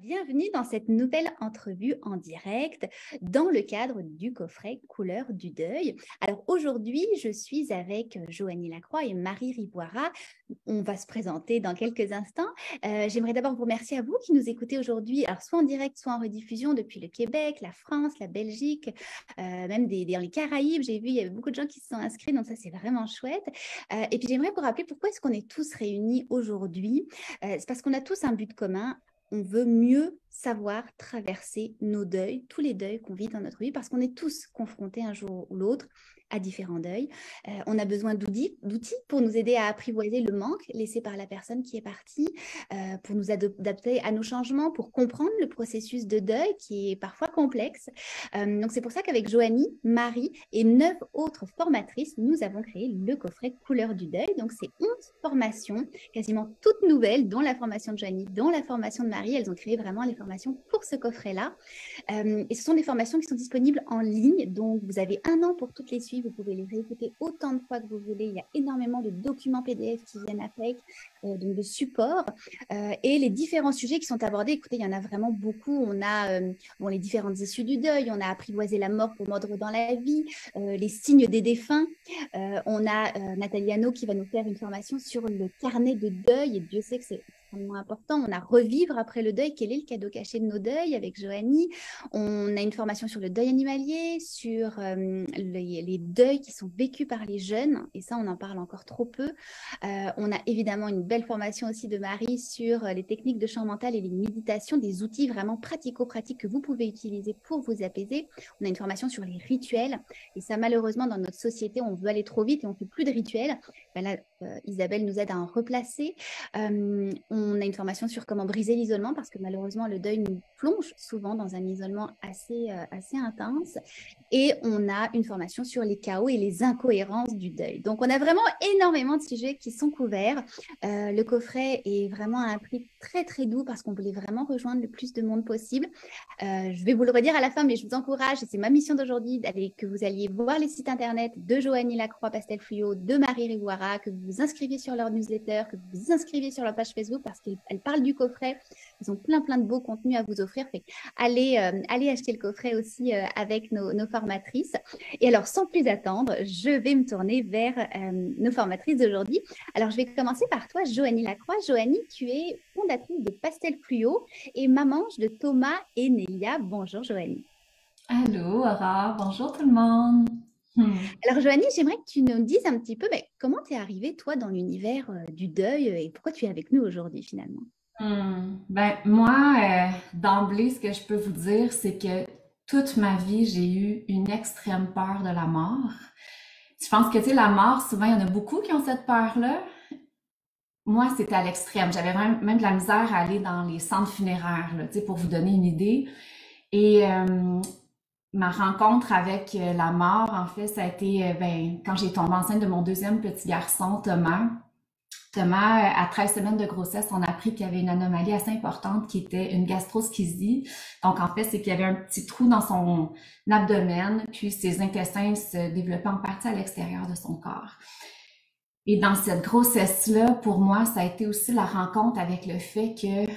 Bienvenue dans cette nouvelle entrevue en direct dans le cadre du coffret Couleurs du deuil. Alors aujourd'hui, je suis avec Joanie Lacroix et Marie Rivoira. On va se présenter dans quelques instants. J'aimerais d'abord vous remercier à vous qui nous écoutez aujourd'hui, alors soit en direct, soit en rediffusion depuis le Québec, la France, la Belgique, même dans les Caraïbes. J'ai vu, il y avait beaucoup de gens qui se sont inscrits, donc ça c'est vraiment chouette. Et puis j'aimerais vous rappeler pourquoi est-ce qu'on est tous réunis aujourd'hui. C'est parce qu'on a tous un but commun. On veut mieux savoir traverser nos deuils, tous les deuils qu'on vit dans notre vie, parce qu'on est tous confrontés un jour ou l'autre à différents deuils. On a besoin d'outils pour nous aider à apprivoiser le manque laissé par la personne qui est partie, pour nous adapter à nos changements, pour comprendre le processus de deuil qui est parfois complexe. Donc c'est pour ça qu'avec Joanie, Marie et 9 autres formatrices, nous avons créé le coffret Couleurs du deuil. Donc c'est 11 formations quasiment toutes nouvelles, dont la formation de Joanie, dont la formation de Marie. Elles ont créé vraiment les formations pour ce coffret-là. Et ce sont des formations qui sont disponibles en ligne, donc vous avez 1 an pour toutes les suivre. Vous pouvez les réécouter autant de fois que vous voulez. Il y a énormément de documents PDF qui viennent avec, donc de support. Et les différents sujets qui sont abordés, écoutez, il y en a vraiment beaucoup. On a les différentes issues du deuil, on a apprivoisé la mort pour mordre dans la vie, les signes des défunts. On a Nathalie Hanot qui va nous faire une formation sur le carnet de deuil, et Dieu sait que c'est extrêmement important. On a revivre après le deuil, quel est le cadeau caché de nos deuils avec Joanie. On a une formation sur le deuil animalier, sur les deuils qui sont vécus par les jeunes, et ça on en parle encore trop peu. On a évidemment une belle formation aussi de Marie sur les techniques de chant mental et les méditations, des outils vraiment pratico-pratiques que vous pouvez utiliser pour vous apaiser. On a une formation sur les rituels, et ça malheureusement dans notre société on veut aller trop vite et on ne fait plus de rituels. Ben là, Isabelle nous aide à en replacer. On a une formation sur comment briser l'isolement, parce que malheureusement le deuil nous plonge souvent dans un isolement assez intense. Et on a une formation sur les chaos et les incohérences du deuil. Donc on a vraiment énormément de sujets qui sont couverts. Le coffret est vraiment à un prix très très doux, parce qu'on voulait vraiment rejoindre le plus de monde possible. Je vais vous le redire à la fin, mais je vous encourage, et c'est ma mission d'aujourd'hui, que vous alliez voir les sites internet de Joanie Lacroix Pastel Fluo, de Marie Rivoira, que vous vous inscriviez sur leur newsletter, que vous vous inscriviez sur leur page Facebook, parce qu'elles parlent du coffret. Ils ont plein de beaux contenus à vous offrir. Fait allez acheter le coffret aussi avec nos formatrices. Et alors, sans plus attendre, je vais me tourner vers nos formatrices d'aujourd'hui. Alors, je vais commencer par toi, Joanie Lacroix. Joanie, tu es fondatrice de Pastel Fluo et maman de Thomas et Nélia. Bonjour, Joanie. Allô, Aurore, bonjour tout le monde. Alors, Joanie, j'aimerais que tu nous dises un petit peu comment tu es arrivée, toi, dans l'univers du deuil, et pourquoi tu es avec nous aujourd'hui, finalement. Ben, moi, d'emblée, ce que je peux vous dire, c'est que toute ma vie, j'ai eu une extrême peur de la mort. Je pense que, tu sais, la mort, souvent, il y en a beaucoup qui ont cette peur-là. Moi, c'était à l'extrême. J'avais même de la misère à aller dans les centres funéraires, là, tu sais, pour vous donner une idée. Et ma rencontre avec la mort, en fait, ça a été ben, quand j'ai tombé enceinte de mon deuxième petit garçon, Thomas. Thomas, à 13 semaines de grossesse, on a appris qu'il y avait une anomalie assez importante qui était une gastroschisie. Donc, en fait, c'est qu'il y avait un petit trou dans son abdomen, puis ses intestins se développaient en partie à l'extérieur de son corps. Et dans cette grossesse-là, pour moi, ça a été aussi la rencontre avec le fait que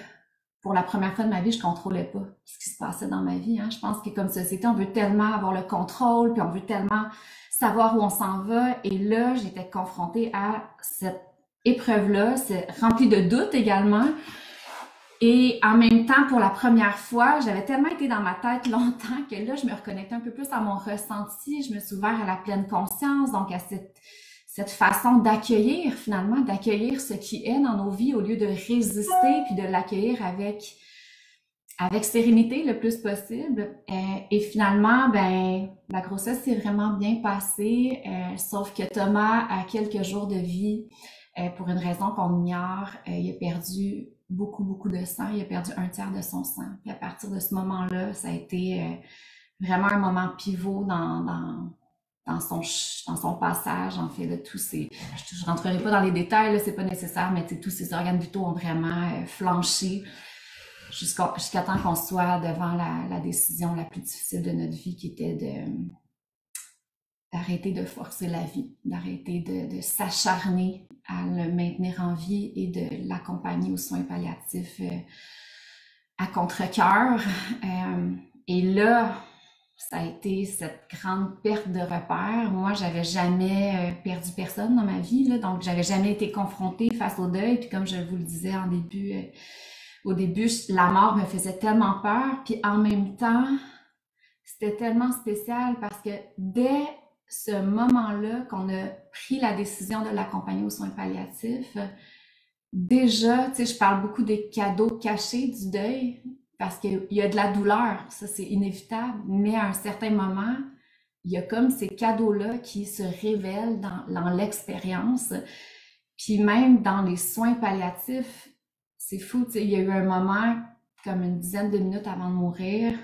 pour la première fois de ma vie, je contrôlais pas ce qui se passait dans ma vie. Hein. Je pense que comme société, on veut tellement avoir le contrôle, puis on veut tellement savoir où on s'en va. Et là, j'étais confrontée à cette épreuve-là, c'est rempli de doutes également. Et en même temps, pour la première fois, j'avais tellement été dans ma tête longtemps que là, je me reconnectais un peu plus à mon ressenti. Je me suis ouverte à la pleine conscience, donc à cette façon d'accueillir finalement, d'accueillir ce qui est dans nos vies au lieu de résister, puis de l'accueillir avec sérénité le plus possible. Et finalement, ben la grossesse s'est vraiment bien passée, sauf que Thomas, à quelques jours de vie, pour une raison qu'on ignore, il a perdu beaucoup de sang, il a perdu 1/3 de son sang. Puis à partir de ce moment-là, ça a été vraiment un moment pivot dans son passage, en fait, de tous ces... Je rentrerai pas dans les détails, là, c'est pas nécessaire, mais tous ces organes vitaux ont vraiment flanché jusqu'à temps qu'on soit devant la décision la plus difficile de notre vie, qui était d'arrêter de forcer la vie, d'arrêter de s'acharner à le maintenir en vie et de l'accompagner aux soins palliatifs. à contre-cœur. Et là, ça a été cette grande perte de repère. Moi, j'avais jamais perdu personne dans ma vie, là, donc j'avais jamais été confrontée face au deuil. Puis comme je vous le disais en début, au début, la mort me faisait tellement peur. Puis en même temps, c'était tellement spécial parce que dès ce moment-là qu'on a pris la décision de l'accompagner aux soins palliatifs, déjà, tu sais, je parle beaucoup des cadeaux cachés du deuil parce qu'il y a de la douleur, ça c'est inévitable, mais à un certain moment, il y a comme ces cadeaux-là qui se révèlent dans l'expérience. Puis même dans les soins palliatifs, c'est fou, tu sais, il y a eu un moment, comme une dizaine de minutes avant de mourir,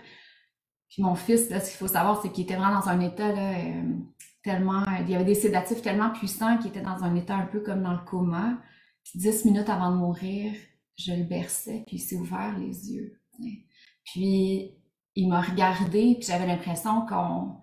puis mon fils, là, ce qu'il faut savoir, c'est qu'il était vraiment dans un état, là, tellement, il y avait des sédatifs tellement puissants qu'il était dans un état un peu comme dans le coma. Puis 10 minutes avant de mourir, je le berçais, puis il s'est ouvert les yeux. T'sais. Puis il m'a regardé, puis j'avais l'impression qu'on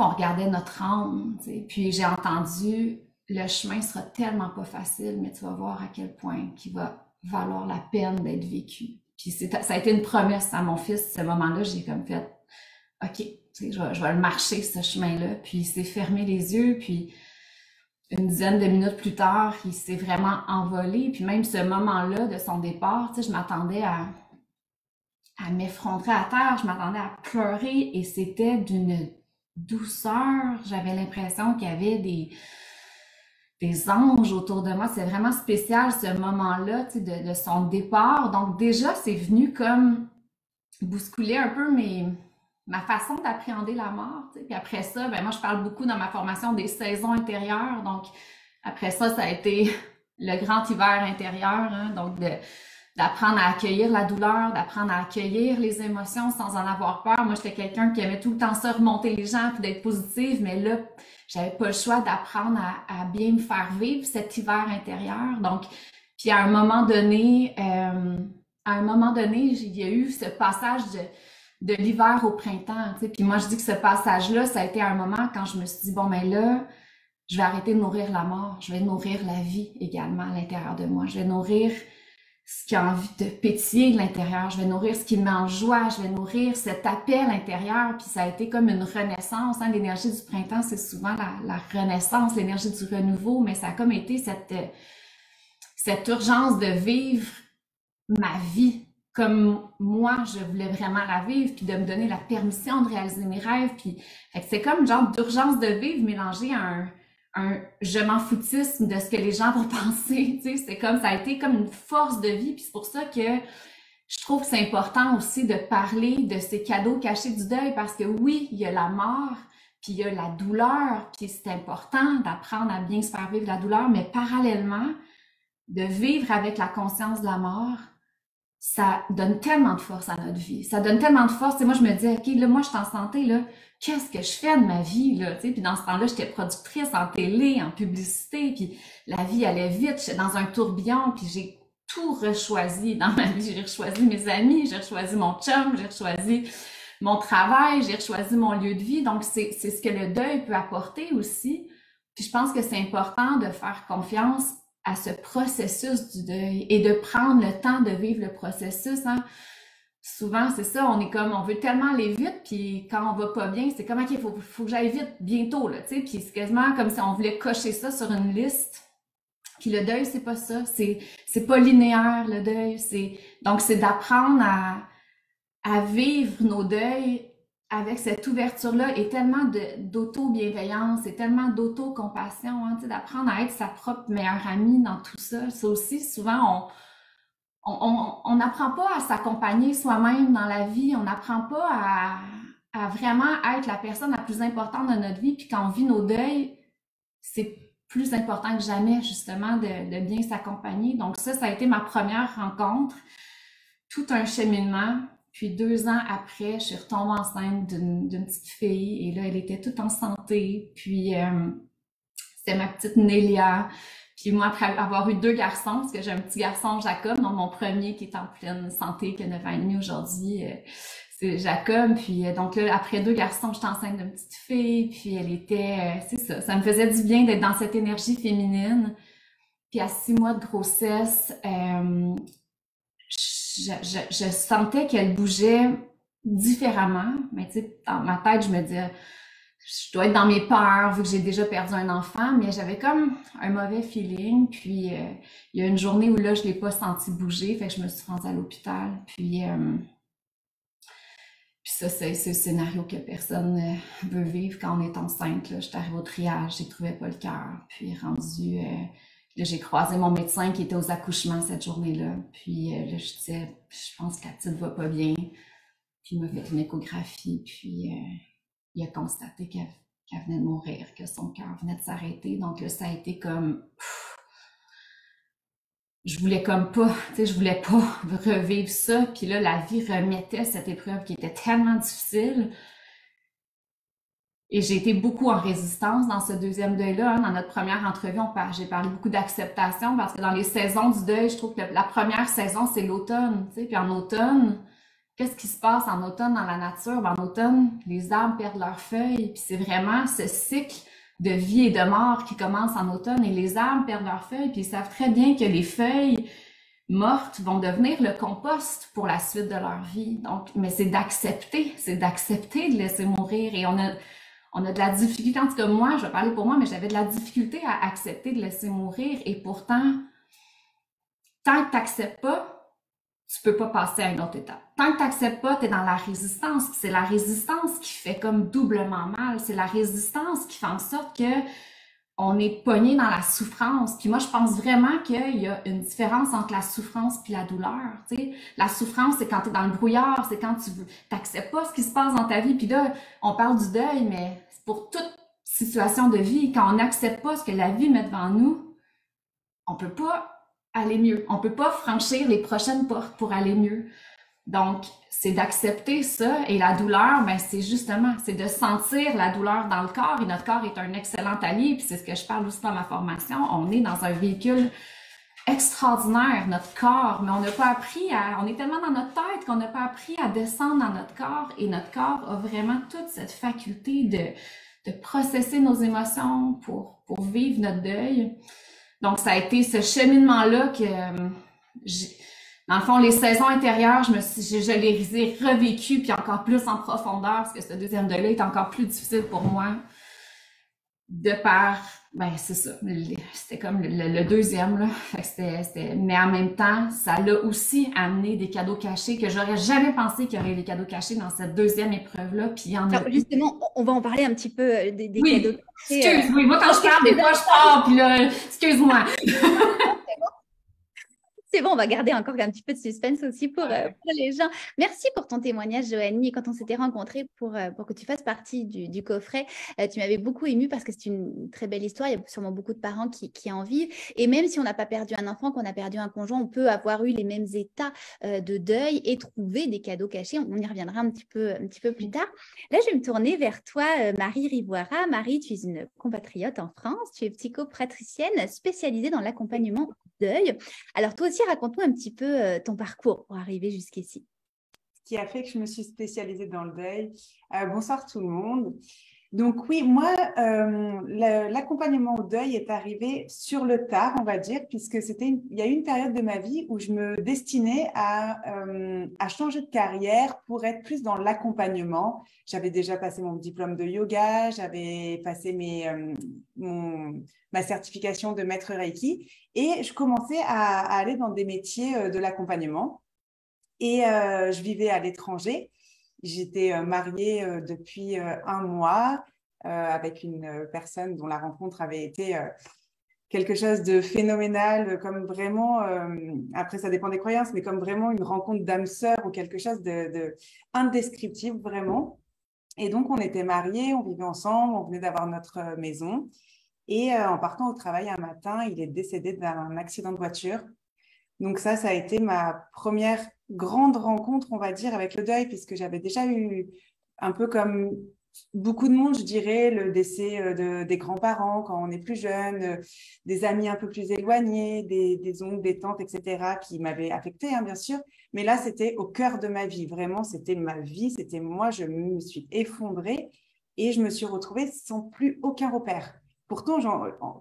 regardait notre âme. T'sais. Puis j'ai entendu, le chemin sera tellement pas facile, mais tu vas voir à quel point qu'il va valoir la peine d'être vécu. Puis ça a été une promesse à mon fils, ce moment-là, j'ai comme fait, OK, je vais le marcher, ce chemin-là. Puis il s'est fermé les yeux, puis une dizaine de minutes plus tard, il s'est vraiment envolé. Puis même ce moment-là de son départ, je m'attendais à m'effondrer à terre, je m'attendais à pleurer et c'était d'une douceur. J'avais l'impression qu'il y avait des anges autour de moi. C'est vraiment spécial ce moment-là de son départ. Donc déjà, c'est venu comme bousculer un peu ma façon d'appréhender la mort. Puis après ça, ben moi, je parle beaucoup dans ma formation des saisons intérieures. Donc après ça, ça a été le grand hiver intérieur. Hein, donc d'apprendre à accueillir la douleur, d'apprendre à accueillir les émotions sans en avoir peur. Moi, j'étais quelqu'un qui aimait tout le temps ça, remonter les gens puis d'être positive, mais là, j'avais pas le choix d'apprendre à bien me faire vivre cet hiver intérieur. Donc, puis à un moment donné, il y a eu ce passage de l'hiver au printemps. Tu sais. Puis moi, je dis que ce passage-là, ça a été un moment quand je me suis dit, bon, ben là, je vais arrêter de nourrir la mort, je vais nourrir la vie également à l'intérieur de moi. Je vais nourrir ce qui a envie de pétiller de l'intérieur, je vais nourrir ce qui me met en joie, je vais nourrir cet appel intérieur, puis ça a été comme une renaissance. Hein? L'énergie du printemps, c'est souvent la renaissance, l'énergie du renouveau, mais ça a comme été cette urgence de vivre ma vie comme moi, je voulais vraiment la vivre, puis de me donner la permission de réaliser mes rêves. Puis c'est comme une genre d'urgence de vivre mélangée à un je m'en foutisme de ce que les gens vont penser, tu sais, c'est comme, ça a été comme une force de vie, puis c'est pour ça que je trouve que c'est important aussi de parler de ces cadeaux cachés du deuil, parce que oui, il y a la mort, puis il y a la douleur, puis c'est important d'apprendre à bien se faire vivre la douleur, mais parallèlement, de vivre avec la conscience de la mort, ça donne tellement de force à notre vie, ça donne tellement de force, et moi je me dis, ok, là, moi je suis en santé, là, qu'est-ce que je fais de ma vie, là, tu sais, puis dans ce temps-là, j'étais productrice en télé, en publicité, puis la vie allait vite, j'étais dans un tourbillon, puis j'ai tout rechoisi dans ma vie, j'ai rechoisi mes amis, j'ai rechoisi mon chum, j'ai rechoisi mon travail, j'ai rechoisi mon lieu de vie, donc c'est ce que le deuil peut apporter aussi, puis je pense que c'est important de faire confiance à ce processus du deuil et de prendre le temps de vivre le processus, hein. Souvent, c'est ça, on veut tellement aller vite, puis quand on va pas bien, c'est comme, OK, faut que j'aille vite, bientôt, là, tu sais, puis c'est quasiment comme si on voulait cocher ça sur une liste. Puis le deuil, c'est pas ça, c'est pas linéaire, le deuil, donc c'est d'apprendre à vivre nos deuils avec cette ouverture-là et tellement d'auto-bienveillance et tellement d'auto-compassion, hein, tu sais, d'apprendre à être sa propre meilleure amie dans tout ça. Ça aussi, souvent, on n'apprend pas à s'accompagner soi-même dans la vie, on n'apprend pas à vraiment être la personne la plus importante de notre vie, puis quand on vit nos deuils, c'est plus important que jamais, justement, de bien s'accompagner. Donc ça a été ma première rencontre, tout un cheminement. Puis 2 ans après, je suis retombée enceinte d'une petite fille, et là, elle était toute en santé. Puis c'était ma petite Nélia. Puis moi, après avoir eu 2 garçons, parce que j'ai un petit garçon, Jacob, donc mon premier qui est en pleine santé, qui a 9 ans et demi aujourd'hui, c'est Jacob. Puis donc là, après 2 garçons, j'étais enceinte d'une petite fille, puis elle était, c'est ça me faisait du bien d'être dans cette énergie féminine. Puis à 6 mois de grossesse, je sentais qu'elle bougeait différemment. Mais tu sais, dans ma tête, je me disais, je dois être dans mes peurs vu que j'ai déjà perdu un enfant, mais j'avais comme un mauvais feeling. Puis il y a une journée où là, je l'ai pas senti bouger, fait que je me suis rendue à l'hôpital. Puis ça, c'est le scénario que personne veut vivre quand on est enceinte. Là. J'étais arrivée au triage, j'ai trouvé pas le cœur. Puis rendu, là, j'ai croisé mon médecin qui était aux accouchements cette journée-là. Puis là, je disais, je pense que la petite va pas bien. Puis il m'a fait une échographie. Puis il a constaté qu'elle venait de mourir, que son cœur venait de s'arrêter. Donc là, ça a été comme... je voulais comme pas, tu sais, je voulais pas revivre ça. Puis là, la vie remettait cette épreuve qui était tellement difficile. Et j'ai été beaucoup en résistance dans ce deuxième deuil-là. Hein. Dans notre première entrevue, j'ai parlé beaucoup d'acceptation parce que dans les saisons du deuil, je trouve que la première saison, c'est l'automne. Tu sais. Puis en automne, qu'est-ce qui se passe en automne dans la nature? Ben, en automne, les arbres perdent leurs feuilles. Puis c'est vraiment ce cycle de vie et de mort qui commence en automne. Et les arbres perdent leurs feuilles. Puis ils savent très bien que les feuilles mortes vont devenir le compost pour la suite de leur vie. Donc, mais c'est d'accepter de laisser mourir. Et on a de la difficulté, en tout cas moi, je vais parler pour moi, mais j'avais de la difficulté à accepter de laisser mourir. Et pourtant, tant que tu n'acceptes pas, tu peux pas passer à une autre étape. Tant que tu n'acceptes pas, tu es dans la résistance. C'est la résistance qui fait comme doublement mal. C'est la résistance qui fait en sorte que on est pogné dans la souffrance. Puis moi, je pense vraiment qu'il y a une différence entre la souffrance puis la douleur. Tu sais, la souffrance, c'est quand tu es dans le brouillard, c'est quand tu n'acceptes pas ce qui se passe dans ta vie. Puis là, on parle du deuil, mais pour toute situation de vie, quand on n'accepte pas ce que la vie met devant nous, on peut pas aller mieux. On peut pas franchir les prochaines portes pour aller mieux. Donc, c'est d'accepter ça. Et la douleur, ben, c'est de sentir la douleur dans le corps. Et notre corps est un excellent allié. Puis c'est ce que je parle aussi dans ma formation. On est dans un véhicule extraordinaire, notre corps. Mais on n'a pas appris on est tellement dans notre tête qu'on n'a pas appris à descendre dans notre corps. Et notre corps a vraiment toute cette faculté de processer nos émotions pour vivre notre deuil. Donc, ça a été ce cheminement-là que dans le fond, les saisons intérieures, je les ai revécues, puis encore plus en profondeur, parce que ce deuxième deuil-là est encore plus difficile pour moi. De par, ben c'est ça, c'était comme le deuxième, là. Fait que mais en même temps, ça l'a aussi amené des cadeaux cachés que j'aurais jamais pensé qu'il y aurait des cadeaux cachés dans cette deuxième épreuve-là, puis il y en a. Alors, justement, on va en parler un petit peu des cadeaux cachés. Excuse-moi, moi quand je parle, des fois je pars, puis là, excuse-moi. C'est bon, on va garder encore un petit peu de suspense aussi pour les gens. Merci pour ton témoignage, Joanie. Et quand on s'était rencontrés pour que tu fasses partie du coffret, tu m'avais beaucoup émue parce que c'est une très belle histoire. Il y a sûrement beaucoup de parents qui en vivent. Et même si on n'a pas perdu un enfant, qu'on a perdu un conjoint, on peut avoir eu les mêmes états de deuil et trouver des cadeaux cachés. On y reviendra un petit peu plus tard. Là, je vais me tourner vers toi, Marie Rivoira. Marie, tu es une compatriote en France. Tu es psychopraticienne spécialisée dans l'accompagnement deuil. Alors, toi aussi, raconte-nous un petit peu ton parcours pour arriver jusqu'ici. Ce qui a fait que je me suis spécialisée dans le deuil. Bonsoir tout le monde. Donc oui, moi, l'accompagnement au deuil est arrivé sur le tard, on va dire, puisque il y a eu une période de ma vie où je me destinais à changer de carrière pour être plus dans l'accompagnement. J'avais déjà passé mon diplôme de yoga, j'avais passé ma certification de maître Reiki et je commençais à aller dans des métiers de l'accompagnement. Et je vivais à l'étranger. J'étais mariée depuis un mois avec une personne dont la rencontre avait été quelque chose de phénoménal, comme vraiment, après ça dépend des croyances, mais comme vraiment une rencontre d'âme sœur ou quelque chose de indescriptible vraiment. Et donc on était mariés, on vivait ensemble, on venait d'avoir notre maison. Et en partant au travail un matin, il est décédé d'un accident de voiture. Donc ça a été ma première grande rencontre, on va dire, avec le deuil, puisque j'avais déjà eu un peu comme beaucoup de monde, je dirais, le décès des grands-parents quand on est plus jeune, des amis un peu plus éloignés, des oncles, des tantes, etc., qui m'avaient affectée, hein, bien sûr. Mais là, c'était au cœur de ma vie. Vraiment, c'était ma vie, c'était moi. Je me suis effondrée et je me suis retrouvée sans plus aucun repère. pourtant,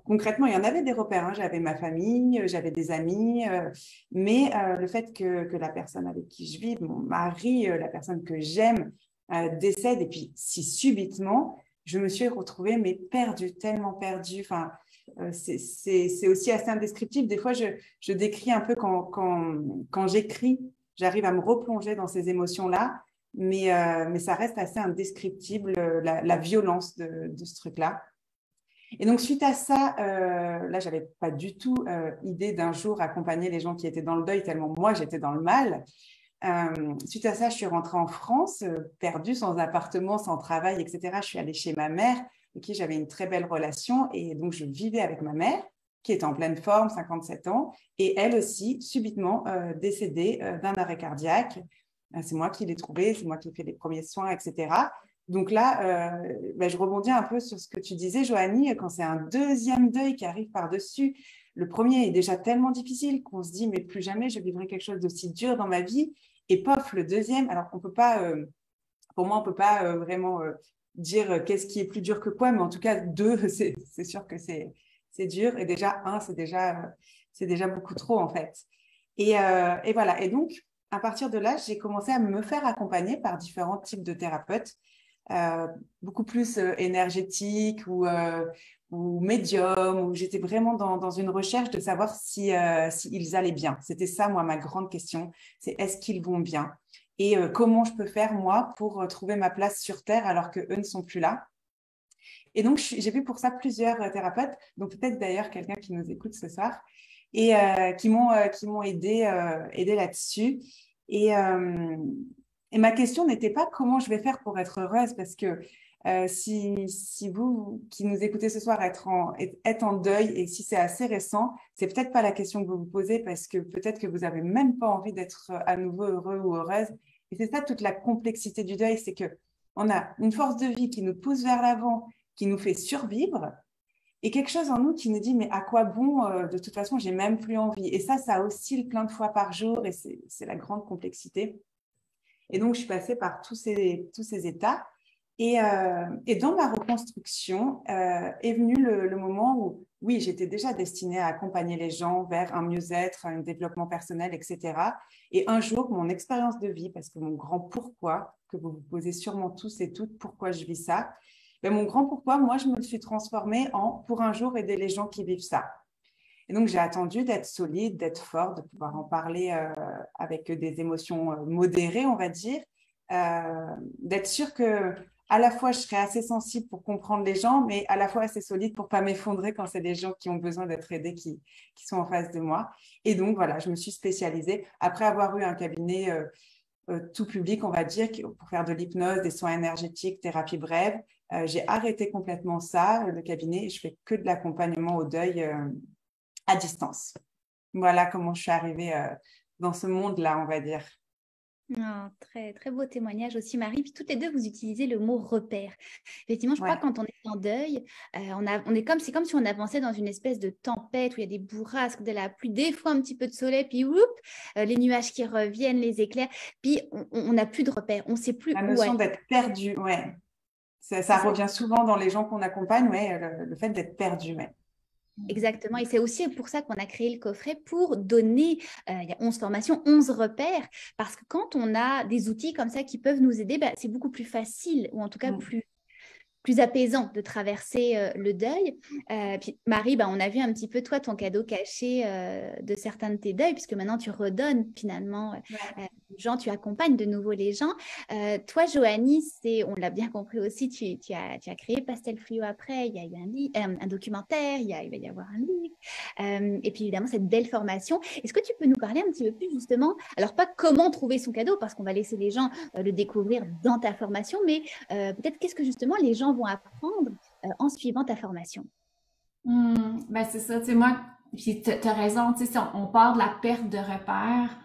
concrètement, il y en avait des repères, hein. J'avais ma famille, j'avais des amis, mais le fait que la personne avec qui je vis, mon mari, la personne que j'aime, décède, et puis si subitement, je me suis retrouvée mais perdue, tellement perdue. Enfin, c'est aussi assez indescriptible. Des fois, je décris un peu quand j'écris, j'arrive à me replonger dans ces émotions-là, mais ça reste assez indescriptible, la violence de ce truc-là. Et donc, suite à ça, là, je n'avais pas du tout idée d'un jour accompagner les gens qui étaient dans le deuil, tellement moi, j'étais dans le mal. Suite à ça, je suis rentrée en France, perdue, sans appartement, sans travail, etc. Je suis allée chez ma mère, avec qui j'avais une très belle relation. Et donc, je vivais avec ma mère, qui était en pleine forme, 57 ans. Et elle aussi, subitement, décédée d'un arrêt cardiaque. C'est moi qui l'ai trouvée, c'est moi qui ai fait les premiers soins, etc. Donc là, je rebondis un peu sur ce que tu disais, Joanie, quand c'est un deuxième deuil qui arrive par-dessus. Le premier est déjà tellement difficile qu'on se dit, mais plus jamais je vivrai quelque chose d'aussi dur dans ma vie. Et pof, le deuxième, alors on peut pas, pour moi, on peut pas vraiment dire qu'est-ce qui est plus dur que quoi, mais en tout cas, deux, c'est sûr que c'est dur. Et déjà, un, c'est déjà beaucoup trop, en fait. Et voilà. Et donc, à partir de là, j'ai commencé à me faire accompagner par différents types de thérapeutes, beaucoup plus énergétiques ou médium, où j'étais vraiment dans une recherche de savoir si ils allaient bien. C'était ça, moi, ma grande question, c'est est-ce qu'ils vont bien? Et comment je peux faire, moi, pour trouver ma place sur Terre alors qu'eux ne sont plus là? Et donc, j'ai vu pour ça plusieurs thérapeutes, donc peut-être d'ailleurs quelqu'un qui nous écoute ce soir, et qui m'ont aidé là-dessus. Et ma question n'était pas comment je vais faire pour être heureuse, parce que si vous qui nous écoutez ce soir êtes en deuil, et si c'est assez récent, c'est peut-être pas la question que vous vous posez, parce que peut-être que vous n'avez même pas envie d'être à nouveau heureux ou heureuse. Et c'est ça toute la complexité du deuil, c'est qu'on a une force de vie qui nous pousse vers l'avant, qui nous fait survivre, et quelque chose en nous qui nous dit mais à quoi bon, de toute façon j'ai même plus envie. Et ça oscille plein de fois par jour, et c'est la grande complexité. Et donc je suis passée par tous ces états. Et dans ma reconstruction est venu le moment où, oui, j'étais déjà destinée à accompagner les gens vers un mieux-être, un développement personnel, etc. Et un jour, mon expérience de vie, parce que mon grand pourquoi, que vous vous posez sûrement tous et toutes, pourquoi je vis ça, ben, mon grand pourquoi, moi, je me suis transformée pour un jour aider les gens qui vivent ça. Et donc, j'ai attendu d'être solide, d'être forte, de pouvoir en parler avec des émotions modérées, on va dire, d'être sûre que à la fois, je serai assez sensible pour comprendre les gens, mais à la fois assez solide pour ne pas m'effondrer quand c'est des gens qui ont besoin d'être aidés qui sont en face de moi. Et donc, voilà, je me suis spécialisée. Après avoir eu un cabinet tout public, on va dire, pour faire de l'hypnose, des soins énergétiques, thérapie brève, j'ai arrêté complètement ça, le cabinet, et je fais que de l'accompagnement au deuil à distance. Voilà comment je suis arrivée dans ce monde-là, on va dire. Oh, très, très beau témoignage aussi, Marie. Puis toutes les deux, vous utilisez le mot repère. Effectivement, je crois que quand on est en deuil, c'est comme si on avançait dans une espèce de tempête où il y a des bourrasques, de la pluie, des fois un petit peu de soleil, puis les nuages qui reviennent, les éclairs, puis on n'a plus de repère, on ne sait plus la où notion aller. D'être perdu, ouais. Ça revient souvent dans les gens qu'on accompagne, ouais, le fait d'être perdu, ouais. Exactement, et c'est aussi pour ça qu'on a créé le coffret, pour donner, il y a 11 formations, 11 repères, parce que quand on a des outils comme ça qui peuvent nous aider, c'est beaucoup plus facile, ou en tout cas plus apaisant de traverser le deuil. Puis Marie, on a vu un petit peu toi, ton cadeau caché de certains de tes deuils, puisque maintenant tu redonnes finalement aux gens, tu accompagnes de nouveau les gens. Toi, Joanie, on l'a bien compris aussi, tu as créé Pastel Fluo après, il y a eu un documentaire, il va y avoir un livre, et puis évidemment cette belle formation. Est-ce que tu peux nous parler un petit peu plus justement, alors pas comment trouver son cadeau, parce qu'on va laisser les gens le découvrir dans ta formation, mais peut-être qu'est-ce que justement les gens vont apprendre en suivant ta formation? C'est ça, tu sais, moi, puis tu as raison, tu sais, si on part de la perte de repères,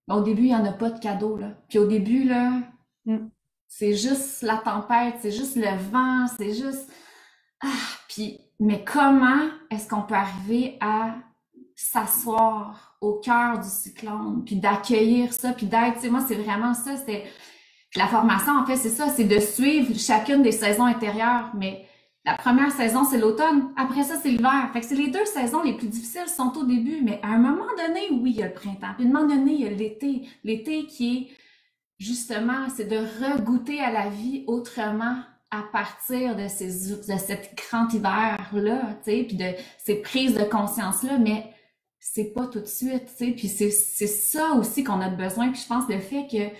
au début, il n'y en a pas de cadeau, là. Puis au début, là, c'est juste la tempête, c'est juste le vent, c'est juste... mais comment est-ce qu'on peut arriver à s'asseoir au cœur du cyclone, puis d'accueillir ça, puis d'être, tu sais, moi, c'est vraiment ça, la formation, en fait, c'est ça, c'est de suivre chacune des saisons intérieures, mais La première saison, c'est l'automne. Après ça, c'est l'hiver. Fait que c'est les 2 saisons les plus difficiles sont au début. Mais à un moment donné, oui, il y a le printemps. Puis à un moment donné, il y a l'été. L'été qui est, justement, c'est de regoûter à la vie autrement à partir de cet grand hiver-là, tu sais, puis de ces prises de conscience-là. Mais c'est pas tout de suite, tu sais. Puis c'est ça aussi qu'on a besoin. Puis je pense le fait que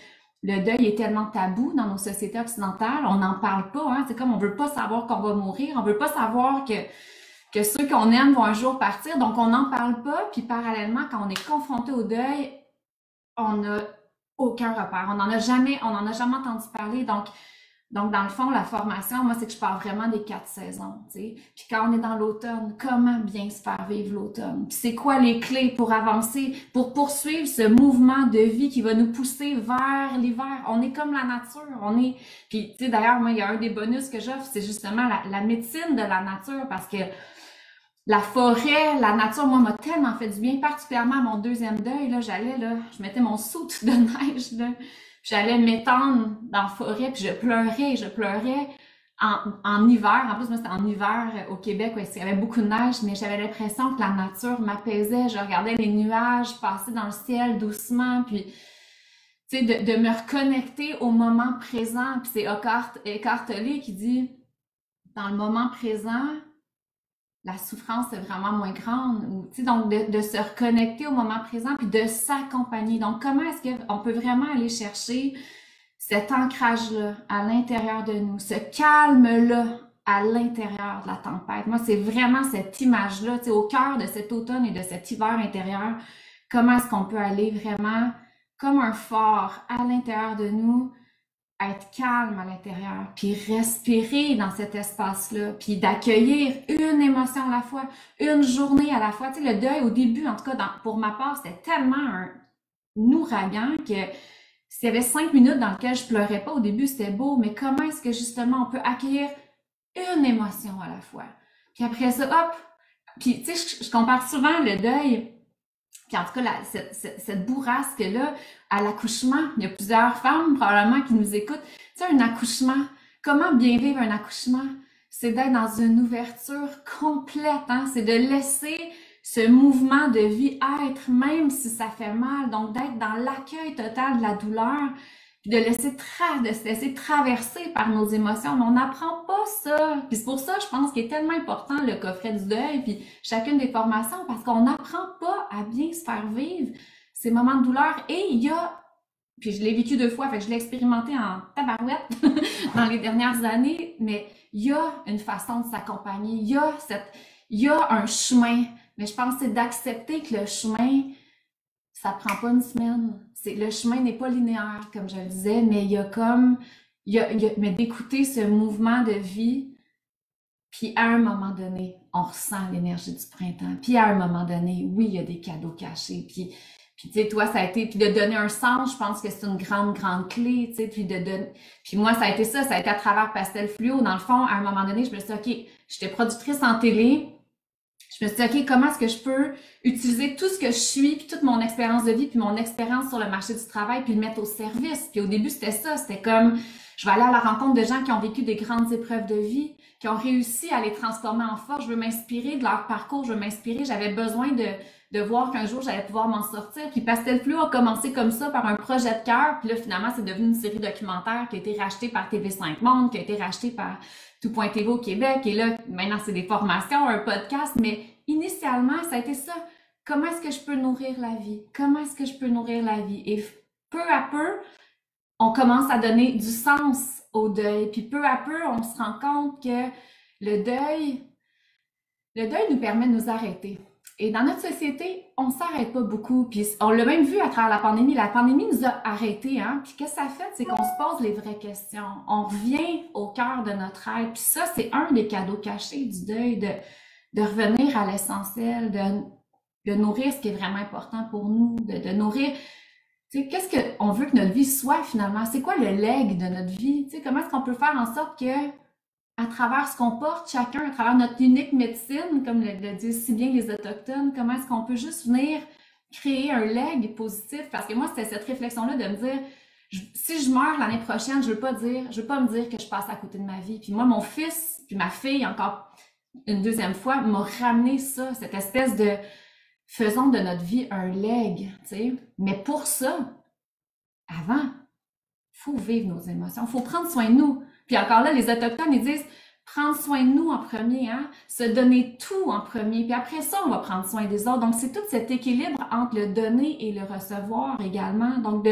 le deuil est tellement tabou dans nos sociétés occidentales, on n'en parle pas, hein. C'est comme on veut pas savoir qu'on va mourir, on veut pas savoir que ceux qu'on aime vont un jour partir, donc on n'en parle pas. Puis parallèlement, quand on est confronté au deuil, on n'a aucun repère. On n'en a jamais entendu parler. Donc, dans le fond, la formation, moi, c'est que je parle vraiment des 4 saisons, tu sais. Puis quand on est dans l'automne, comment bien se faire vivre l'automne? Puis c'est quoi les clés pour avancer, pour poursuivre ce mouvement de vie qui va nous pousser vers l'hiver? On est comme la nature, Puis, tu sais, d'ailleurs, moi, il y a un des bonus que j'offre, c'est justement la médecine de la nature, parce que la forêt, la nature, moi, m'a tellement fait du bien, particulièrement à mon 2e deuil, là, je mettais mon soute de neige, là. J'allais m'étendre dans la forêt, puis je pleurais en hiver. En plus, moi, c'était en hiver au Québec, où il y avait beaucoup de neige, mais j'avais l'impression que la nature m'apaisait. Je regardais les nuages passer dans le ciel doucement, puis, tu sais, de me reconnecter au moment présent. Puis c'est Eckhart Tolle qui dit, dans le moment présent, la souffrance est vraiment moins grande. Ou, tu sais, donc, de se reconnecter au moment présent puis de s'accompagner. Donc, comment est-ce qu'on peut vraiment aller chercher cet ancrage-là à l'intérieur de nous, ce calme-là à l'intérieur de la tempête? Moi, c'est vraiment cette image-là, tu sais, au cœur de cet automne et de cet hiver intérieur. Comment est-ce qu'on peut aller vraiment comme un phare à l'intérieur de nous, être calme à l'intérieur, puis respirer dans cet espace-là, puis d'accueillir une émotion à la fois, une journée à la fois. Tu sais, le deuil, au début, en tout cas, pour ma part, c'était tellement un ouragan que s'il y avait 5 minutes dans lesquelles je pleurais pas, au début, c'était beau, mais comment est-ce que, justement, on peut accueillir une émotion à la fois? Puis après ça, hop! Puis, tu sais, je compare souvent le deuil. Puis en tout cas, cette bourrasque-là, à l'accouchement, il y a plusieurs femmes probablement qui nous écoutent. Tu sais, un accouchement, comment bien vivre un accouchement? C'est d'être dans une ouverture complète, hein? C'est de laisser ce mouvement de vie être, même si ça fait mal. Donc, d'être dans l'accueil total de la douleur, puis de se laisser traverser par nos émotions. Mais on n'apprend pas ça. Puis c'est pour ça, je pense qu'il est tellement important le coffret du deuil, puis chacune des formations, parce qu'on n'apprend pas à bien se faire vivre ces moments de douleur. Et il y a, puis je l'ai vécu 2 fois, fait que je l'ai expérimenté en tabarouette dans les dernières années, mais il y a une façon de s'accompagner, il y a un chemin. Mais je pense que c'est d'accepter que le chemin, ça prend pas une semaine. Le chemin n'est pas linéaire, comme je le disais, mais mais d'écouter ce mouvement de vie, puis à un moment donné, on ressent l'énergie du printemps. Puis à un moment donné, oui, il y a des cadeaux cachés. Puis tu sais, toi, ça a été, puis de donner un sens, je pense que c'est une grande, grande clé, tu sais, puis moi, ça a été à travers Pastel Fluo. Dans le fond, à un moment donné, je me suis dit, OK, j'étais productrice en télé. Je me suis dit, OK, comment est-ce que je peux utiliser tout ce que je suis, puis toute mon expérience de vie, puis mon expérience sur le marché du travail, puis le mettre au service. Puis au début, c'était ça. C'était comme, je vais aller à la rencontre de gens qui ont vécu des grandes épreuves de vie, qui ont réussi à les transformer en force. Je veux m'inspirer de leur parcours, je veux m'inspirer. J'avais besoin de voir qu'un jour, j'allais pouvoir m'en sortir. Puis Pastel Fluo a commencé comme ça, par un projet de cœur. Puis là, finalement, c'est devenu une série documentaire qui a été rachetée par TV5 Monde, qui a été rachetée par Tout.tv au Québec. Et là, maintenant, c'est des formations, un podcast. Mais initialement, ça a été ça. Comment est-ce que je peux nourrir la vie? Comment est-ce que je peux nourrir la vie? Et peu à peu, on commence à donner du sens au deuil. Puis peu à peu, on se rend compte que le deuil nous permet de nous arrêter. Et dans notre société, on s'arrête pas beaucoup. Puis on l'a même vu à travers la pandémie. La pandémie nous a arrêtés, hein. Puis qu'est-ce que ça fait? C'est qu'on se pose les vraies questions. On revient au cœur de notre être. Puis ça, c'est un des cadeaux cachés du deuil, de revenir à l'essentiel, de nourrir ce qui est vraiment important pour nous, de nourrir. Tu sais, qu'est-ce qu'on veut que notre vie soit finalement? C'est quoi le legs de notre vie? Tu sais, comment est-ce qu'on peut faire en sorte que, à travers ce qu'on porte chacun, à travers notre unique médecine, comme le disent si bien les Autochtones, comment est-ce qu'on peut juste venir créer un leg positif? Parce que moi, c'était cette réflexion-là de me dire, Si je meurs l'année prochaine, je veux pas me dire que je passe à côté de ma vie. Puis moi, mon fils, puis ma fille, encore une deuxième fois, m'a ramené ça, cette espèce de faisons de notre vie un leg, tu sais. Mais pour ça, avant, faut vivre nos émotions, faut prendre soin de nous. Puis encore là, les Autochtones, ils disent prendre soin de nous en premier, hein, se donner tout en premier, puis après ça, on va prendre soin des autres. Donc, c'est tout cet équilibre entre le donner et le recevoir également. Donc,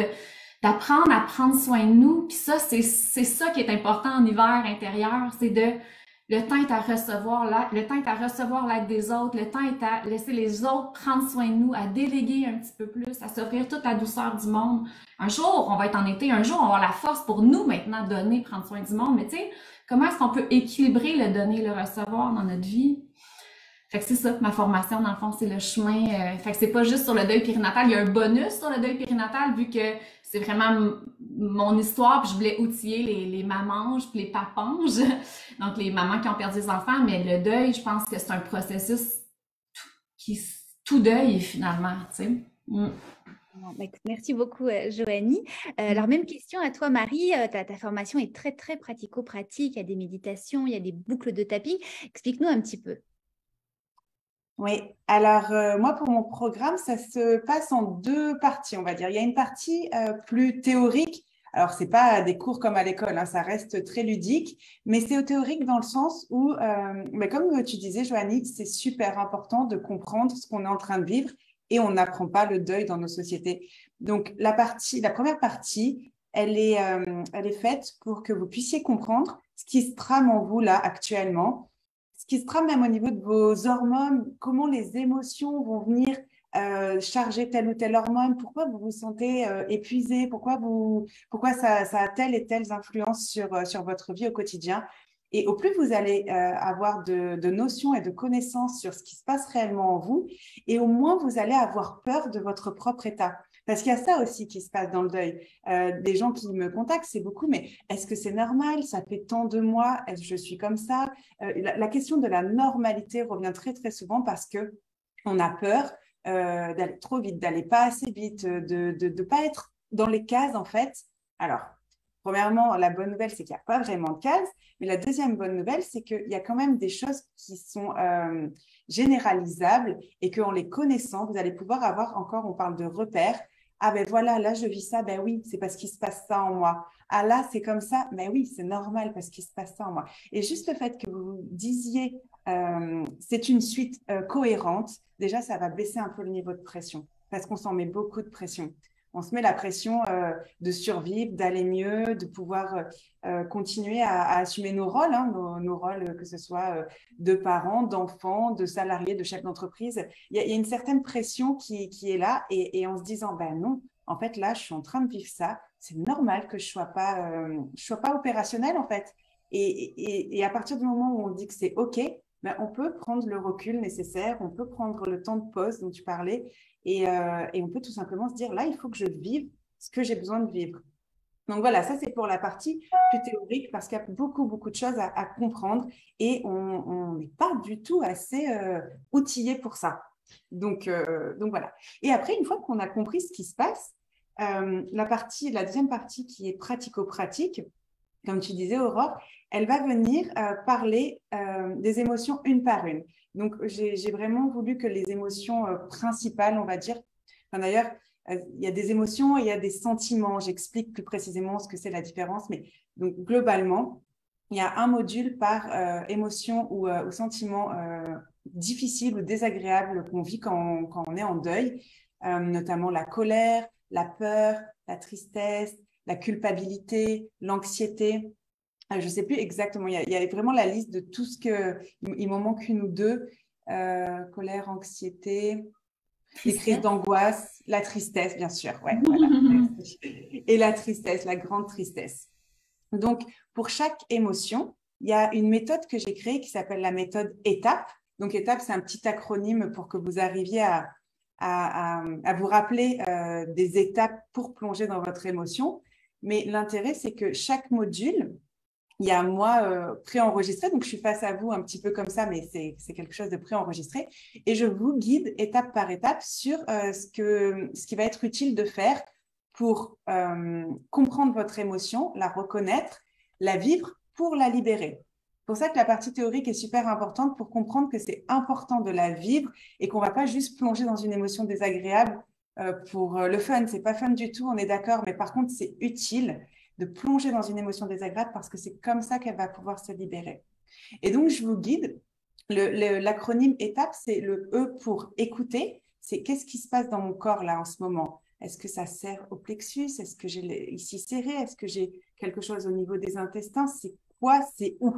d'apprendre à prendre soin de nous. Puis ça, c'est ça qui est important en hiver intérieur, c'est le temps est à recevoir l'aide des autres, le temps est à laisser les autres prendre soin de nous, à déléguer un petit peu plus, à s'offrir toute la douceur du monde. Un jour, on va être en été, un jour, on va avoir la force pour nous maintenant donner, prendre soin du monde. Mais tu sais, comment est-ce qu'on peut équilibrer le donner et le recevoir dans notre vie? Fait que c'est ça, ma formation, dans le fond, c'est le chemin. Fait que c'est pas juste sur le deuil périnatal. Il y a un bonus sur le deuil périnatal, vu que c'est vraiment mon histoire, puis je voulais outiller les mamanges puis les papanges, donc les mamans qui ont perdu des enfants, mais le deuil, je pense que c'est un processus tout deuil, finalement, tu sais. Merci beaucoup, Joanie. Alors, même question à toi, Marie. Ta formation est très, très pratico-pratique. Il y a des méditations, il y a des boucles de tapis. Explique-nous un petit peu. Oui, alors moi pour mon programme, ça se passe en deux parties, on va dire. Il y a une partie plus théorique. Alors, c'est pas des cours comme à l'école, hein, ça reste très ludique, mais c'est théorique dans le sens où, mais comme tu disais, Joanie, c'est super important de comprendre ce qu'on est en train de vivre et on n'apprend pas le deuil dans nos sociétés. Donc, la première partie, elle est faite pour que vous puissiez comprendre ce qui se trame en vous là actuellement, ce qui se trame même au niveau de vos hormones, comment les émotions vont venir charger telle ou telle hormone, pourquoi vous vous sentez épuisé, pourquoi ça a telle et telle influence sur votre vie au quotidien. Et au plus vous allez avoir de notions et de connaissances sur ce qui se passe réellement en vous, et au moins vous allez avoir peur de votre propre état. Parce qu'il y a ça aussi qui se passe dans le deuil. Des gens qui me contactent, c'est beaucoup, mais est-ce que c'est normal? Ça fait tant de mois, est-ce que je suis comme ça? La question de la normalité revient très, très souvent parce qu'on a peur d'aller trop vite, d'aller pas assez vite, de pas être dans les cases, en fait. Alors, premièrement, la bonne nouvelle, c'est qu'il n'y a pas vraiment de cases. Mais la deuxième bonne nouvelle, c'est qu'il y a quand même des choses qui sont généralisables et qu'en les connaissant, vous allez pouvoir avoir encore, on parle de repères. Ah ben voilà, là je vis ça, ben oui, c'est parce qu'il se passe ça en moi. Ah là, c'est comme ça, ben oui, c'est normal parce qu'il se passe ça en moi. Et juste le fait que vous disiez, c'est une suite cohérente, déjà ça va baisser un peu le niveau de pression parce qu'on s'en met beaucoup de pression. On se met la pression de survivre, d'aller mieux, de pouvoir continuer à assumer nos rôles, hein, nos rôles, que ce soit de parents, d'enfants, de salariés, de chefs d'entreprise. Il y a une certaine pression qui est là et en se disant, ben non, en fait, là, je suis en train de vivre ça. C'est normal que je sois pas opérationnelle, en fait. Et à partir du moment où on dit que c'est OK, ben, on peut prendre le recul nécessaire, on peut prendre le temps de pause dont tu parlais et on peut tout simplement se dire, là, il faut que je vive ce que j'ai besoin de vivre. Donc voilà, ça c'est pour la partie plus théorique parce qu'il y a beaucoup, beaucoup de choses à comprendre et on n'est pas du tout assez outillé pour ça. Donc voilà. Et après, une fois qu'on a compris ce qui se passe, la deuxième partie qui est pratico-pratique, comme tu disais, Aurore, elle va venir parler des émotions une par une. Donc, j'ai vraiment voulu que les émotions principales, on va dire, enfin, d'ailleurs, il y a des émotions et il y a des sentiments. J'explique plus précisément ce que c'est la différence. Mais donc, globalement, il y a un module par émotion ou sentiment difficile ou désagréable qu'on vit quand on est en deuil, notamment la colère, la peur, la tristesse, la culpabilité, l'anxiété. Je ne sais plus exactement, il y a vraiment la liste de tout ce que, il m'en manque une ou deux, colère, anxiété, les crises d'angoisse, la tristesse, bien sûr, ouais, voilà. Et la tristesse, la grande tristesse. Donc, pour chaque émotion, il y a une méthode que j'ai créée qui s'appelle la méthode étape. Donc, étape, c'est un petit acronyme pour que vous arriviez à vous rappeler des étapes pour plonger dans votre émotion. Mais l'intérêt, c'est que chaque module, il y a moi préenregistré, donc je suis face à vous un petit peu comme ça, mais c'est quelque chose de préenregistré. Et je vous guide étape par étape sur ce qui va être utile de faire pour comprendre votre émotion, la reconnaître, la vivre pour la libérer. C'est pour ça que la partie théorique est super importante pour comprendre que c'est important de la vivre et qu'on ne va pas juste plonger dans une émotion désagréable pour le fun. C'est pas fun du tout, on est d'accord, mais par contre, c'est utile de plonger dans une émotion désagréable parce que c'est comme ça qu'elle va pouvoir se libérer. Et donc, je vous guide. L'acronyme étape, c'est le E pour écouter. C'est qu'est-ce qui se passe dans mon corps là en ce moment? Est-ce que ça serre au plexus? Est-ce que j'ai ici serré? Est-ce que j'ai quelque chose au niveau des intestins? C'est quoi? C'est où?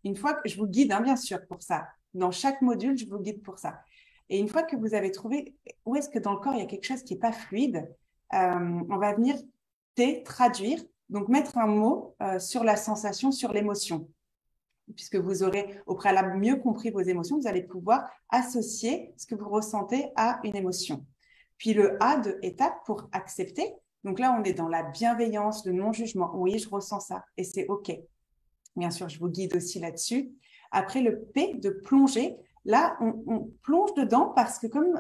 Une fois que je vous guide, bien sûr, pour ça. Dans chaque module, je vous guide pour ça. Et une fois que vous avez trouvé où est-ce que dans le corps, il y a quelque chose qui n'est pas fluide, on va venir traduire, donc mettre un mot sur la sensation, sur l'émotion. Puisque vous aurez au préalable mieux compris vos émotions, vous allez pouvoir associer ce que vous ressentez à une émotion. Puis le A de étape pour accepter. Donc là, on est dans la bienveillance, le non-jugement. Oui, je ressens ça et c'est OK. Bien sûr, je vous guide aussi là-dessus. Après, le P de plonger. Là, on plonge dedans parce que comme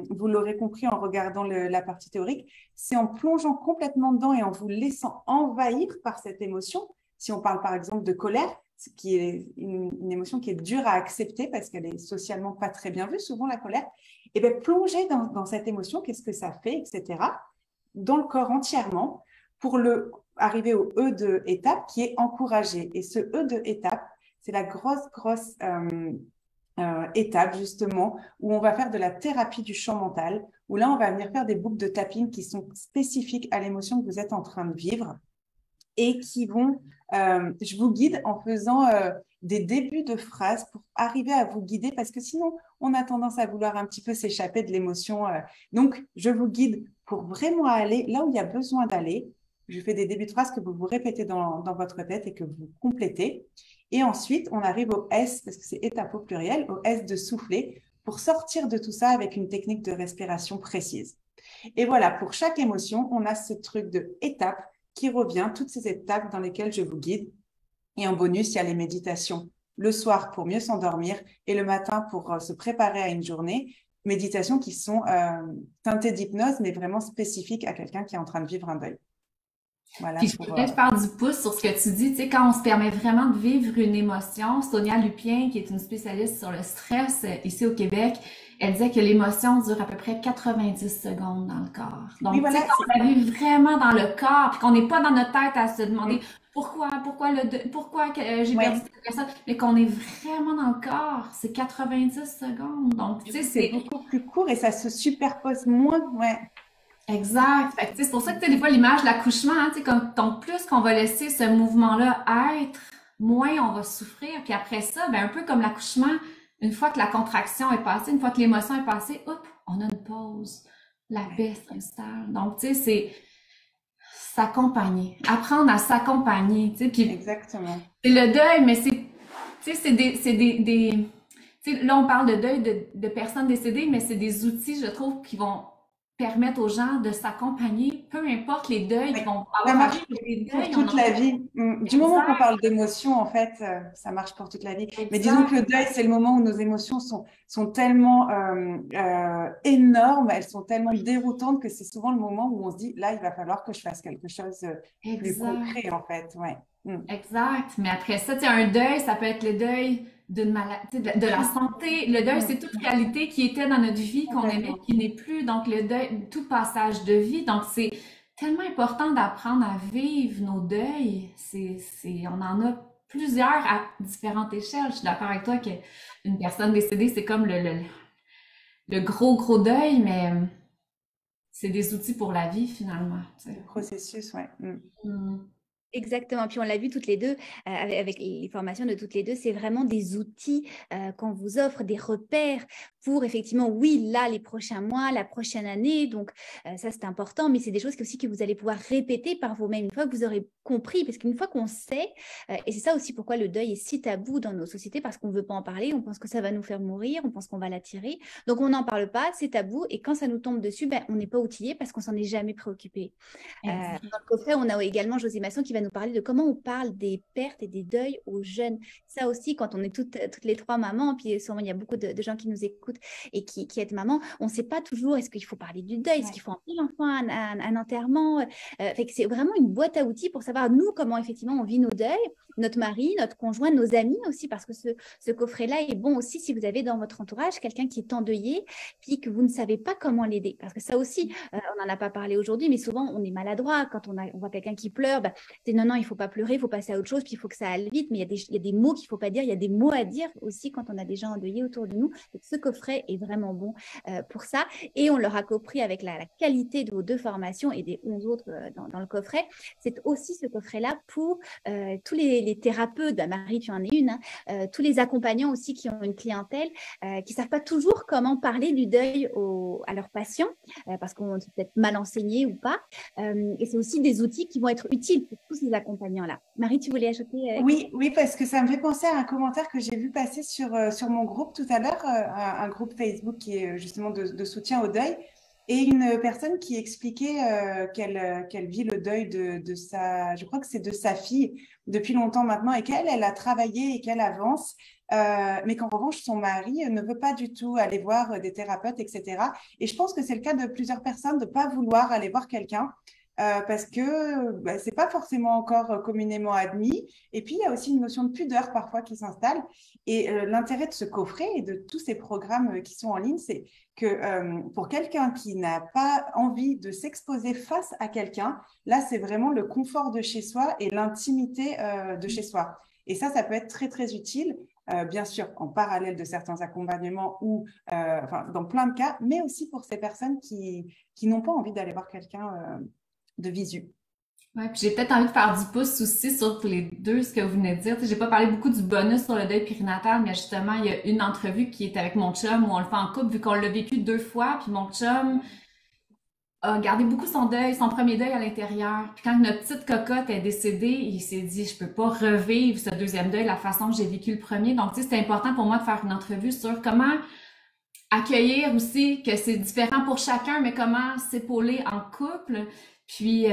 vous l'aurez compris en regardant la partie théorique, c'est en plongeant complètement dedans et en vous laissant envahir par cette émotion. Si on parle par exemple de colère, ce qui est une émotion qui est dure à accepter parce qu'elle est socialement pas très bien vue, souvent la colère, et bien plonger dans cette émotion, qu'est-ce que ça fait, etc., dans le corps entièrement pour arriver au E de étape qui est encouragé. Et ce E de étape, c'est la grosse étape justement où on va faire de la thérapie du champ mental, où là on va venir faire des boucles de tapping qui sont spécifiques à l'émotion que vous êtes en train de vivre et qui vont, je vous guide en faisant des débuts de phrases pour arriver à vous guider parce que sinon on a tendance à vouloir un petit peu s'échapper de l'émotion. Donc je vous guide pour vraiment aller là où il y a besoin d'aller. Je fais des débuts de phrases que vous vous répétez dans votre tête et que vous complétez. Et ensuite, on arrive au S, parce que c'est étape au pluriel, au S de souffler, pour sortir de tout ça avec une technique de respiration précise. Et voilà, pour chaque émotion, on a ce truc de étape qui revient, toutes ces étapes dans lesquelles je vous guide. Et en bonus, il y a les méditations le soir pour mieux s'endormir et le matin pour se préparer à une journée. Méditations qui sont teintées d'hypnose, mais vraiment spécifiques à quelqu'un qui est en train de vivre un deuil. Voilà. Puis je peux peut-être faire du pouce sur ce que tu dis, tu sais, quand on se permet vraiment de vivre une émotion, Sonia Lupien, qui est une spécialiste sur le stress ici au Québec, elle disait que l'émotion dure à peu près 90 secondes dans le corps. Donc, oui, voilà, tu sais, quand on la vit vraiment dans le corps, puis qu'on n'est pas dans notre tête à se demander pourquoi j'ai perdu cette personne, mais qu'on est vraiment dans le corps, c'est 90 secondes. Donc, tu sais, c'est beaucoup plus court et ça se superpose moins, Exact. Fait que, c'est pour ça que des fois l'image de l'accouchement, hein, donc plus qu'on va laisser ce mouvement-là être, moins on va souffrir. Puis après ça, ben, un peu comme l'accouchement, une fois que la contraction est passée, une fois que l'émotion est passée, hop, on a une pause. La paix s'installe. Donc, tu sais, c'est s'accompagner. Apprendre à s'accompagner. Puis, exactement. C'est le deuil, mais c'est des tu sais, là, on parle de deuil de personnes décédées, mais c'est des outils, je trouve, qui vont permettre aux gens de s'accompagner, peu importe les deuils qui vont avoir. Ça marche pour toute la vie. Du moment qu'on parle d'émotions, en fait, ça marche pour toute la vie. Exact. Mais disons que le deuil, c'est le moment où nos émotions sont tellement énormes, elles sont tellement déroutantes que c'est souvent le moment où on se dit, là, il va falloir que je fasse quelque chose de plus concret, en fait. Ouais. Exact. Mais après ça, tu sais, un deuil, ça peut être le deuil d'une maladie, de la santé. Le deuil, c'est toute réalité qui était dans notre vie, qu'on aimait, qui n'est plus. Donc, le deuil, tout passage de vie. Donc, c'est tellement important d'apprendre à vivre nos deuils. On en a plusieurs à différentes échelles. Je suis d'accord avec toi qu'une personne décédée, c'est comme le gros deuil, mais c'est des outils pour la vie, finalement. Le processus, ouais. Exactement. Puis on l'a vu toutes les deux, avec les formations de toutes les deux, c'est vraiment des outils qu'on vous offre, des repères pour effectivement, oui, là, les prochains mois, la prochaine année. Donc, ça, c'est important, mais c'est des choses aussi que vous allez pouvoir répéter par vous-même une fois que vous aurez compris. Parce qu'une fois qu'on sait, et c'est ça aussi pourquoi le deuil est si tabou dans nos sociétés, parce qu'on ne veut pas en parler, on pense que ça va nous faire mourir, on pense qu'on va l'attirer. Donc, on n'en parle pas, c'est tabou. Et quand ça nous tombe dessus, ben, on n'est pas outillé parce qu'on s'en est jamais préoccupé. Dans le coffret, on a également José Masson qui va va nous parler de comment on parle des pertes et des deuils aux jeunes. Ça aussi, quand on est toutes les trois mamans, puis souvent il y a beaucoup de gens qui nous écoutent et qui aident maman, on ne sait pas toujours est-ce qu'il faut parler du deuil, est-ce qu'il faut emmener l'enfant à un enterrement. Fait que c'est vraiment une boîte à outils pour savoir, nous, comment effectivement on vit nos deuils, notre mari, notre conjoint, nos amis aussi, parce que ce coffret-là est bon aussi si vous avez dans votre entourage quelqu'un qui est endeuillé, puis que vous ne savez pas comment l'aider. Parce que ça aussi, on n'en a pas parlé aujourd'hui, mais souvent on est maladroit quand on voit quelqu'un qui pleure. C'est non, il ne faut pas pleurer, il faut passer à autre chose, puis il faut que ça aille vite. Mais il y a des mots qu'il ne faut pas dire, il y a des mots à dire aussi quand on a des gens endeuillés autour de nous. Donc, ce coffret est vraiment bon pour ça. Et on l'aura compris avec la qualité de vos 2 formations et des 11 autres dans le coffret. C'est aussi ce coffret-là pour tous les thérapeutes. Marie, tu en es une. Tous les accompagnants aussi qui ont une clientèle qui ne savent pas toujours comment parler du deuil à leurs patients parce qu'on est peut-être mal enseigné ou pas. Et c'est aussi des outils qui vont être utiles pour tous ces accompagnants-là. Marie, tu voulais ajouter Oui, parce que ça me fait penser à un commentaire que j'ai vu passer sur mon groupe tout à l'heure, un groupe Facebook qui est justement de soutien au deuil, et une personne qui expliquait qu'elle vit le deuil de sa, je crois que c'est de sa fille depuis longtemps maintenant, et elle a travaillé et qu'elle avance, mais qu'en revanche, son mari ne veut pas du tout aller voir des thérapeutes, etc. Et je pense que c'est le cas de plusieurs personnes de ne pas vouloir aller voir quelqu'un. Parce que ce n'est pas forcément encore communément admis. Et puis, il y a aussi une notion de pudeur parfois qui s'installe. Et l'intérêt de ce coffret et de tous ces programmes qui sont en ligne, c'est que pour quelqu'un qui n'a pas envie de s'exposer face à quelqu'un, là, c'est vraiment le confort de chez soi et l'intimité de chez soi. Et ça peut être très, très utile. Bien sûr, en parallèle de certains accompagnements ou dans plein de cas, mais aussi pour ces personnes qui n'ont pas envie d'aller voir quelqu'un de visu. Ouais, puis j'ai peut-être envie de faire du pouce aussi sur les 2, ce que vous venez de dire. Tu sais, j'ai pas parlé beaucoup du bonus sur le deuil périnatal, mais justement, il y a une entrevue qui est avec mon chum où on le fait en couple, vu qu'on l'a vécu 2 fois, puis mon chum a gardé beaucoup son deuil, son premier deuil à l'intérieur. Puis quand notre petite cocotte est décédée, il s'est dit, je peux pas revivre ce 2e deuil de la façon que j'ai vécu le premier. Donc, tu sais, c'est important pour moi de faire une entrevue sur comment accueillir aussi que c'est différent pour chacun, mais comment s'épauler en couple. Puis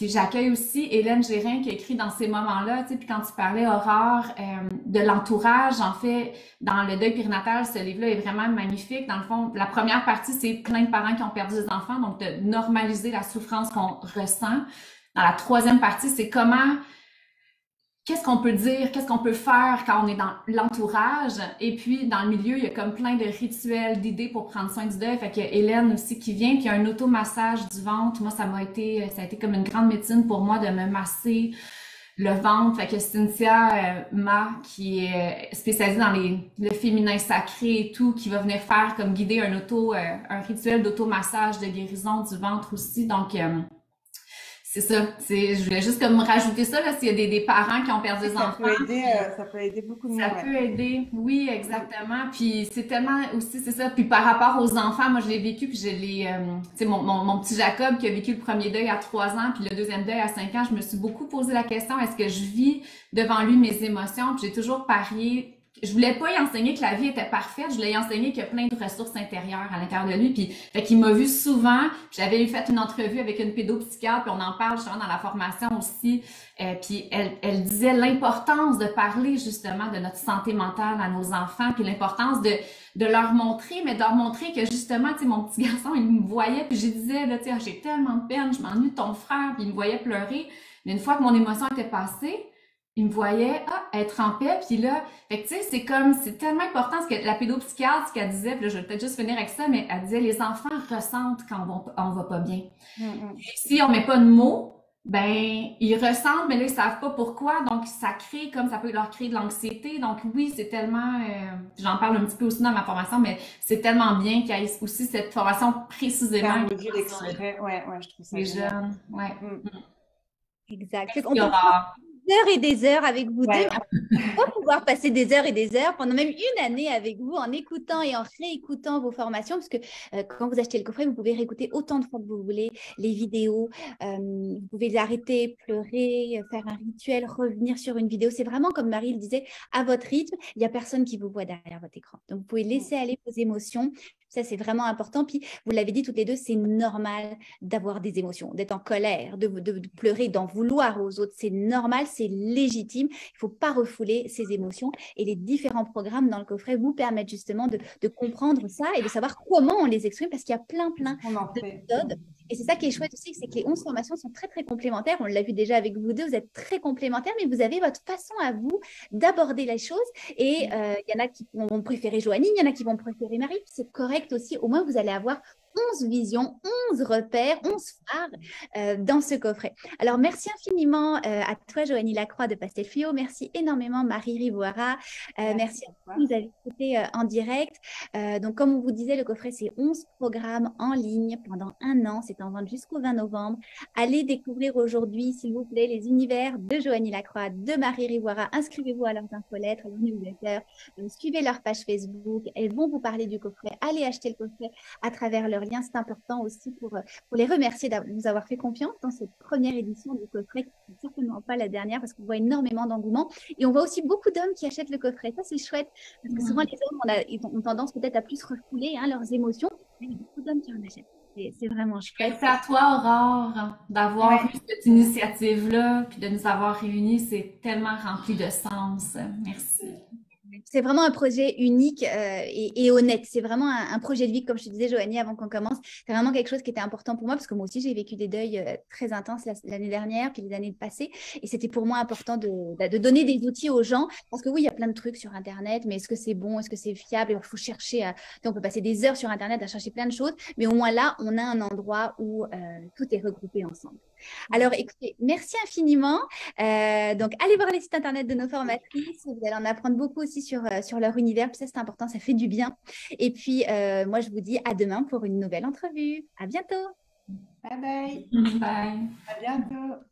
j'accueille aussi Hélène Gérin qui a écrit dans ces moments-là, tu sais, puis quand tu parlais, Aurore, de l'entourage, en fait, dans le deuil périnatal, ce livre-là est vraiment magnifique. Dans le fond, la première partie, c'est plein de parents qui ont perdu des enfants, donc de normaliser la souffrance qu'on ressent. Dans la 3e partie, c'est qu'est-ce qu'on peut dire, qu'est-ce qu'on peut faire quand on est dans l'entourage. Et puis, dans le milieu, il y a comme plein de rituels, d'idées pour prendre soin du deuil. Fait qu'il y a Hélène aussi qui vient, puis il y a un automassage du ventre. Moi, ça a été comme une grande médecine pour moi de me masser le ventre. Fait que Cynthia qui est spécialisée dans le féminin sacré et tout, qui va venir faire comme guider un rituel d'automassage de guérison du ventre aussi. Donc, c'est ça. Je voulais juste comme rajouter ça, là, s'il y a des parents qui ont perdu des enfants. Ça peut aider beaucoup de monde. Ça peut aider, oui, exactement. Puis c'est tellement aussi, c'est ça. Puis par rapport aux enfants, moi, je l'ai vécu, puis tu sais, mon petit Jacob qui a vécu le premier deuil à 3 ans, puis le 2e deuil à 5 ans, je me suis beaucoup posé la question, est-ce que je vis devant lui mes émotions? Puis j'ai toujours parié. Je voulais pas y enseigner que la vie était parfaite, je voulais y enseigner qu'il y a plein de ressources intérieures à l'intérieur de lui. Puis, fait qu'il m'a vu souvent. J'avais fait une entrevue avec une pédopsychiatre, puis on en parle justement dans la formation aussi. Puis elle disait l'importance de parler justement de notre santé mentale à nos enfants, puis l'importance de leur montrer, mais de leur montrer que justement, tu sais, mon petit garçon, il me voyait, puis je disais, là, tu sais, j'ai tellement de peine, je m'ennuie de ton frère, puis il me voyait pleurer. Mais une fois que mon émotion était passée, il me voyait être en paix, puis là, fait que tu sais, c'est tellement important, ce que la pédopsychiatre, ce qu'elle disait, puis là, je vais peut-être juste finir avec ça, mais elle disait, les enfants ressentent quand on va pas bien. Si on met pas de mots, ben, ils ressentent, mais là, ils savent pas pourquoi, donc ça peut leur créer de l'anxiété, donc oui, c'est tellement, j'en parle un petit peu aussi dans ma formation, mais c'est tellement bien qu'il y ait aussi cette formation précisément. Ouais, je trouve ça les jeunes, ouais. Exact. On peut heures et des heures avec vous deux. On va pouvoir passer des heures et des heures, pendant même une année avec vous, en écoutant et en réécoutant vos formations, parce que quand vous achetez le coffret, vous pouvez réécouter autant de fois que vous voulez les vidéos. Vous pouvez arrêter, pleurer, faire un rituel, revenir sur une vidéo. C'est vraiment, comme Marie le disait, à votre rythme. Il n'y a personne qui vous voit derrière votre écran. Donc, vous pouvez laisser aller vos émotions. Ça, c'est vraiment important. Puis, vous l'avez dit toutes les deux, c'est normal d'avoir des émotions, d'être en colère, de pleurer, d'en vouloir aux autres. C'est normal, c'est légitime. Il ne faut pas refouler ces émotions. Et les différents programmes dans le coffret vous permettent justement de comprendre ça et de savoir comment on les exprime parce qu'il y a plein de méthodes. Et c'est ça qui est chouette aussi, c'est que les 11 formations sont très, très complémentaires. On l'a vu déjà avec vous deux, vous êtes très complémentaires, mais vous avez votre façon à vous d'aborder les choses. Et il y en a qui vont préférer Joanie, il y en a qui vont préférer Marie. C'est correct aussi. Au moins, vous allez avoir 11 visions, 11 repères, 11 phares dans ce coffret. Alors, merci infiniment à toi, Joanie Lacroix de Pastel Fluo. Merci énormément, Marie Rivoira. Merci à vous qui nous avez écouté en direct. Donc, comme on vous disait, le coffret, c'est 11 programmes en ligne pendant un an. C'est en vente jusqu'au 20 novembre. Allez découvrir aujourd'hui, s'il vous plaît, les univers de Joanie Lacroix, de Marie Rivoira. Inscrivez-vous à leurs infolettres, à leurs newsletters. Suivez leur page Facebook. Elles vont vous parler du coffret. Allez acheter le coffret à travers leur lien. C'est important aussi pour les remercier de nous avoir fait confiance dans cette première édition du coffret, qui n'est certainement pas la dernière, parce qu'on voit énormément d'engouement. Et on voit aussi beaucoup d'hommes qui achètent le coffret. Ça, c'est chouette, parce que souvent, les hommes ils ont tendance peut-être à plus refouler leurs émotions. Mais il y a beaucoup d'hommes qui en achètent. C'est vraiment chouette. C'est à toi, Aurore, d'avoir eu cette initiative-là, puis de nous avoir réunis. C'est tellement rempli de sens. Merci. C'est vraiment un projet unique et honnête. C'est vraiment un projet de vie, comme je te disais, Joanie, avant qu'on commence. C'est vraiment quelque chose qui était important pour moi parce que moi aussi, j'ai vécu des deuils très intenses l'année dernière, puis les années passées. Et c'était pour moi important de donner des outils aux gens parce que oui, il y a plein de trucs sur Internet, mais est-ce que c'est bon? Est-ce que c'est fiable? Il faut chercher. On peut passer des heures sur Internet à chercher plein de choses, mais au moins là, on a un endroit où tout est regroupé ensemble. Alors, écoutez, merci infiniment. Donc, allez voir les sites internet de nos formatrices. Vous allez en apprendre beaucoup aussi sur leur univers. Puis ça, c'est important, ça fait du bien. Et puis, moi, je vous dis à demain pour une nouvelle entrevue. À bientôt. Bye bye. Bye. À bientôt.